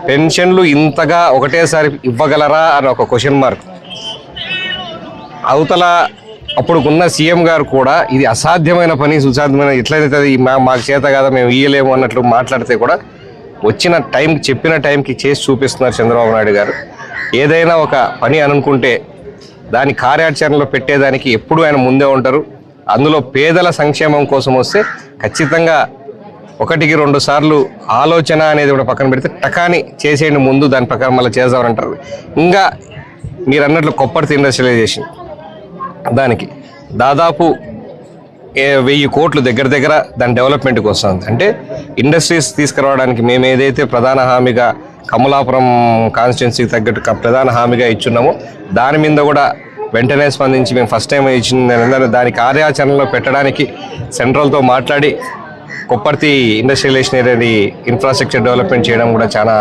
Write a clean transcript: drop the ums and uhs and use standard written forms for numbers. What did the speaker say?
పెన్షన్లు ఇంతగా ఒకటేసారి ఇవ్వగలరా అని ఒక క్వశ్చన్ మార్క్. అవతల అప్పుడుకున్న సీఎం గారు కూడా ఇది అసాధ్యమైన పని, సుసాధ్యమైన ఎట్లయితే మాకు చేత కాదా మేము ఇయ్యలేము అన్నట్లు మాట్లాడితే కూడా వచ్చిన టైంకి చెప్పిన టైంకి చేసి చూపిస్తున్నారు చంద్రబాబు నాయుడు గారు. ఏదైనా ఒక పని అనుకుంటే దాని కార్యాచరణలో పెట్టేదానికి ఎప్పుడు ఆయన ముందే ఉంటారు. అందులో పేదల సంక్షేమం కోసం వస్తే ఖచ్చితంగా 1-2 సార్లు ఆలోచన అనేది కూడా పక్కన పెడితే టకాని చేసేయండి ముందు, దాని ప్రకారం మళ్ళీ చేద్దామంటారు. ఇంకా మీరు అన్నట్లు కొప్పర్తి ఇండస్ట్రియలైజేషన్ దానికి దాదాపు 1000 కోట్లు దగ్గర దాని డెవలప్మెంట్కి వస్తుంది. అంటే ఇండస్ట్రీస్ తీసుకురావడానికి మేము ఏదైతే ప్రధాన హామీగా కమలాపురం కాన్స్టిట్యున్సీకి తగ్గట్టు ప్రధాన హామీగా ఇచ్చున్నామో దాని మీద కూడా వెంటనే స్పందించి మేము ఫస్ట్ టైం ఇచ్చిన దాని కార్యాచరణలో పెట్టడానికి సెంట్రల్తో మాట్లాడి కొప్పర్తి ఇండస్ట్రియలైజేషన్ ఏరియాని ఇన్ఫ్రాస్ట్రక్చర్ డెవలప్మెంట్ చేయడం కూడా చాలా